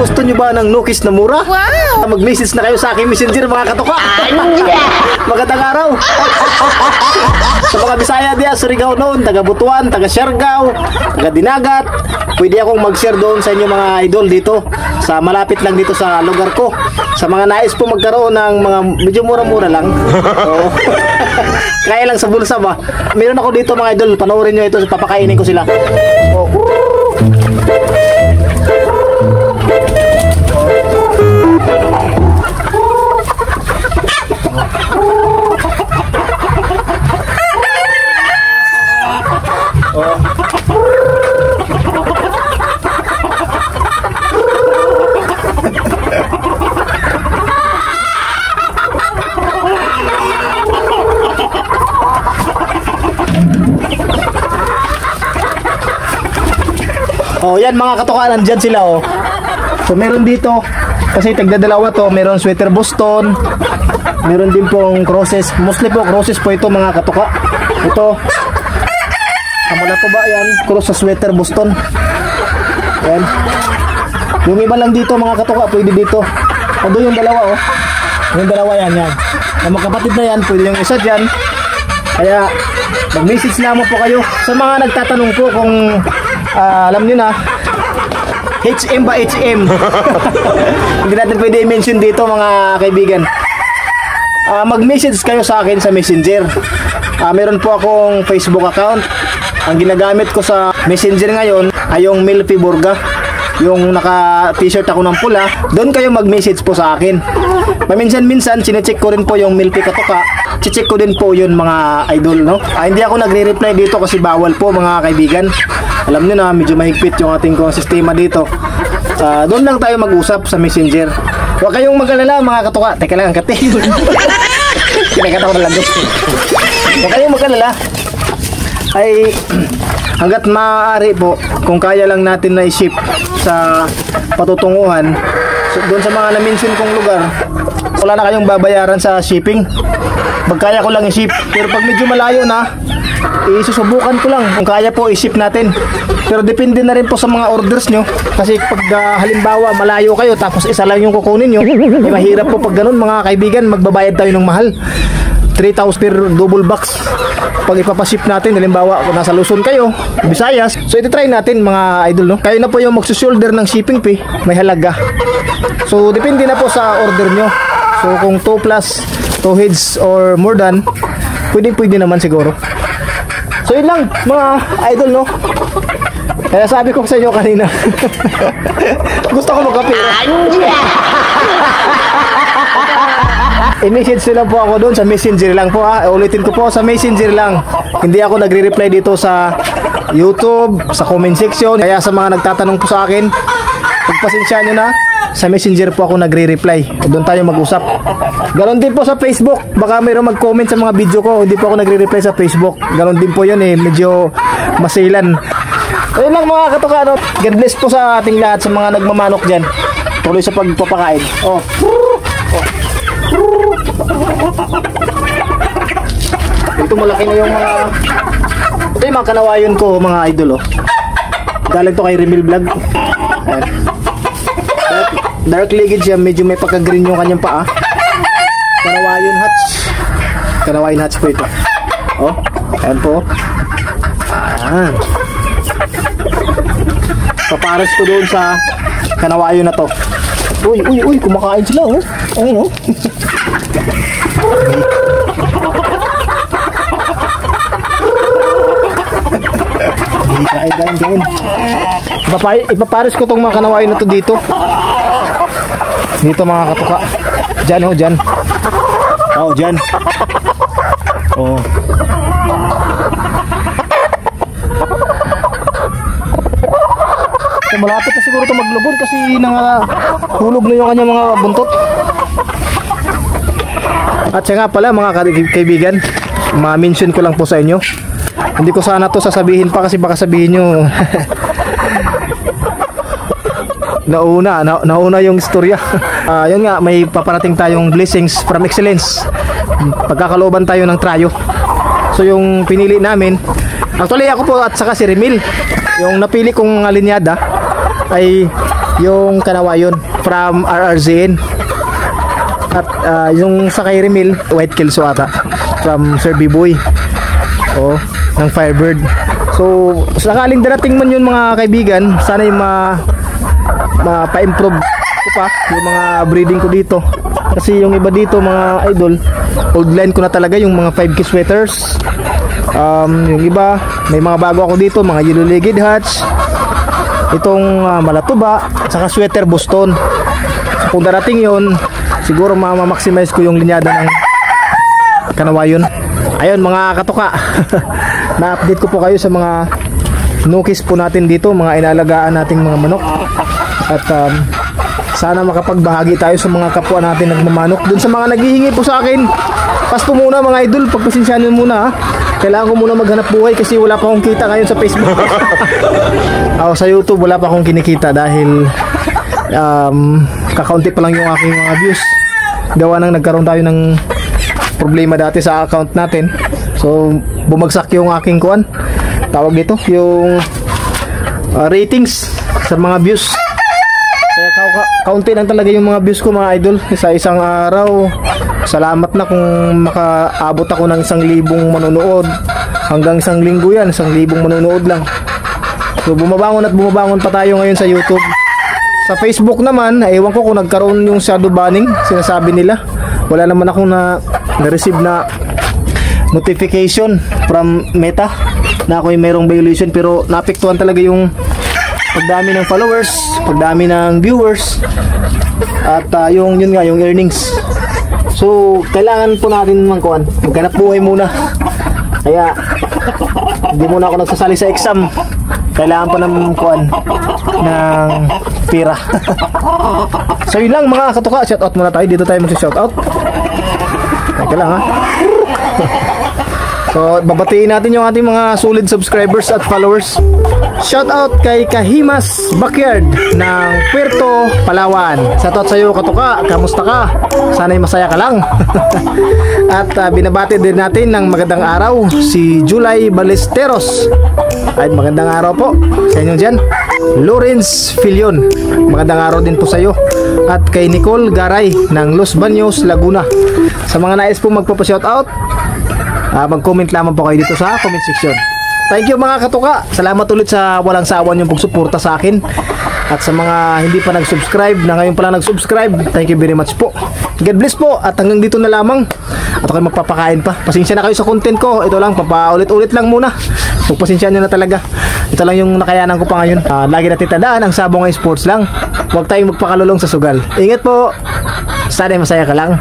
Gusto nyo ba ng Nukis na mura? Wow! Mag-message na kayo sa aking messenger mga katoka. Magandang araw. Sa mga Bisaya diya, Surigao noon, taga Butuan, taga Siargao, taga Dinagat, pwede akong mag-share doon sa inyo mga idol dito. Sa malapit lang dito sa lugar ko. Sa mga nais po magkaroon ng mga medyo mura-mura lang. So, kaya lang sa bulsa ba. Meron ako dito mga idol, panoorin nyo ito, papakainin ko sila. Oh. Oh, yan mga katoka, nandyan sila oh. So meron dito, kasi tagdadalawa to, meron sweater Boston, meron din pong crosses, mostly po crosses po ito mga katoka. Ito, kamula po ba yan, cross sa sweater Boston. Yan. Yung iba lang dito mga katoka, pwede dito. Ado yung dalawa oh. Yung dalawa yan, yan. Ang magkapatid na yan, pwede yung isa dyan. Kaya, mag-message naman po kayo. Sa mga nagtatanong po kung alam nyo na, HM ba HM? Hindi natin pwede i-mention dito mga kaibigan. Mag-message kayo sa akin sa messenger. Meron po akong Facebook account. Ang ginagamit ko sa messenger ngayon ay yung Milpi Burga. Yung naka-t-shirt ako ng pula. Doon kayo mag-message po sa akin. Paminsan-minsan, sinecheck ko rin po yung Milpi Katoka. Check ko din po yun mga idol, no? Hindi ako nagre-reply dito kasi bawal po mga kaibigan. Alam nyo na, medyo mahigpit yung ating sistema dito. Doon lang tayo mag-usap sa messenger. Huwag kayong mag-alala mga katoka. Teka lang, kate. Kinakata ko na lang doon. Huwag kayong mag-alala. Ay, hanggat maaari po, kung kaya lang natin na i-ship sa patutunguhan, so, doon sa mga na-mention kong lugar, wala na kayong babayaran sa shipping. Magkaya ko lang i-ship. Pero pag medyo malayo na, isusubukan ko lang kung kaya po i-ship natin. Pero depende na rin po sa mga orders nyo. Kasi pag halimbawa malayo kayo tapos isa lang yung kukunin nyo, mahirap po pag ganun mga kaibigan. Magbabayad tayo ng mahal, 3,000 per double box pag ipapaship natin. Halimbawa kung nasa Luzon kayo, Visayas, so iti-try natin mga idol, no? Kayo na po yung magsusolder ng shipping fee, may halaga. So depende na po sa order nyo. So kung 2 plus 2 heads or more than, pwede naman siguro. So yun lang mga idol, no? Kaya sabi ko sa inyo kanina, gusto ko magkapira. I-message lang po ako doon sa messenger lang po ha. Ulitin ko po, sa messenger lang. Hindi ako nagre-reply dito sa YouTube, sa comment section. Kaya sa mga nagtatanong po sa akin, pagpasensya nyo na, sa messenger po ako nagre-reply. Doon tayo mag-usap. Ganon din po sa Facebook. Baka mayroong mag-comment sa mga video ko, hindi po ako nagre-reply sa Facebook. Ganon din po yun eh, medyo masilan. Ayun lang mga katoka, no? God bless po sa ating lahat, sa mga nagmamanok dyan. Tuloy sa pagpapakain. Oh. Ito malaki na yung mga, ito yung mga kanawayon ko mga idol oh. Galing to kay Remil Vlog. Ayan. Dark legged siya, medyo may pagka-green yung kanyang paa. Kanawayon hatch. Kanawayon hatch po ito. Oh, ayan po. Ayan. Papares ko doon sa kanawayon na to. Uy, kumakain sila oh. Ayun oh. Kain. Ipapares ko tong mga kanawain na to dito. Dito mga katuka. Diyan oh, diyan. Oh, diyan. Oh. So, malapit na siguro ito maglubog kasi hulog na yung kanyang mga buntot. At siya nga pala mga kaibigan, ma-mention ko lang po sa inyo. Hindi ko sana to sasabihin pa kasi baka sabihin nyo nauna yung istorya. Yun nga, may paparating tayong blessings from excellence. Pagkakalooban tayo ng trayo. So yung pinili namin, actually ako po at saka si Remil, yung napili kong linyada ay yung kanawayon from RRZN. At yung sa kay Remil, white kelso ata from Sir B-Boy. Oh, ng Firebird. So, sakaling darating man yun mga kaibigan, sana yung pa-improve ko pa yung mga breeding ko dito. Kasi yung iba dito mga idol, old line ko na talaga yung mga 5K sweaters. Yung iba, may mga bago ako dito, mga yellow legged hats, itong malatuba, at saka sweater Boston. So, kung darating yun, siguro ma-maximize ko yung linyada ng kanawayon. Ayun mga katuka, na-update ko po kayo sa mga nukis po natin dito, mga inalagaan nating mga manok. At sana makapagbahagi tayo sa mga kapwa natin nagmamanok. Dun sa mga naghihingi po sa akin, pasto muna mga idol, pagpasensyahan nyo muna ha. Kailangan ko muna maghanap buhay kasi wala pa akong kita ngayon sa Facebook. Sa YouTube wala pa akong kinikita dahil kakaunti pa lang yung aking mga views. Gawa nang nagkaroon tayo ng problema dati sa account natin. So bumagsak yung aking kuan, tawag dito, yung ratings sa mga views. Kaya kaunti lang talaga yung mga views ko mga idol sa isang araw. Salamat na kung makaabot ako ng 1,000 manonood. Hanggang 1 linggo yan, 1,000 manonood lang. So bumabangon at bumabangon pa tayo ngayon sa YouTube. Sa Facebook naman, ewan ko kung nagkaroon yung shadow banning, sinasabi nila. Wala naman akong na-receive na notification from Meta na ako yung mayroong violation, pero naapektuhan talaga yung pagdami ng followers, pagdami ng viewers, at yun nga, yung earnings. So kailangan po natin maghanap buhay muna. Kaya hindi muna ako nagsasali sa exam. Kailangan pa ng ng pira. So yun lang mga katuka, shoutout muna tayo. Dito tayo mag-shoutout. Teka lang ha. So babatiin natin yung ating mga solid subscribers at followers. Shoutout kay Kahimas Backyard ng Puerto, Palawan. Shoutout sa iyo katuka, kamusta ka? Sana'y masaya ka lang. At binabati din natin ng magandang araw si July Balesteros. Ay magandang araw po sa inyo dyan. Lawrence Filion, magandang araw din po sa iyo. At kay Nicole Garay ng Los Baños, Laguna. Sa mga nais po magpapa-shoutout, mag-comment lamang po kayo dito sa comment section. Thank you mga katuka. Salamat ulit sa walang sawa niyong pagsuporta sa akin. At sa mga hindi pa nag-subscribe, na ngayon pala nag-subscribe, thank you very much po. God bless po. At hanggang dito na lamang. At ako magpapakain pa. Pasensya na kayo sa content ko. Ito lang, papaulit-ulit lang muna. Pagpasensya nyo na talaga. Ito lang yung nakayanan ko pa ngayon. Lagi natin tandaan, ang sabong ay sports lang. Huwag tayong magpakalulong sa sugal. Ingat po. Sana'y masaya ka lang.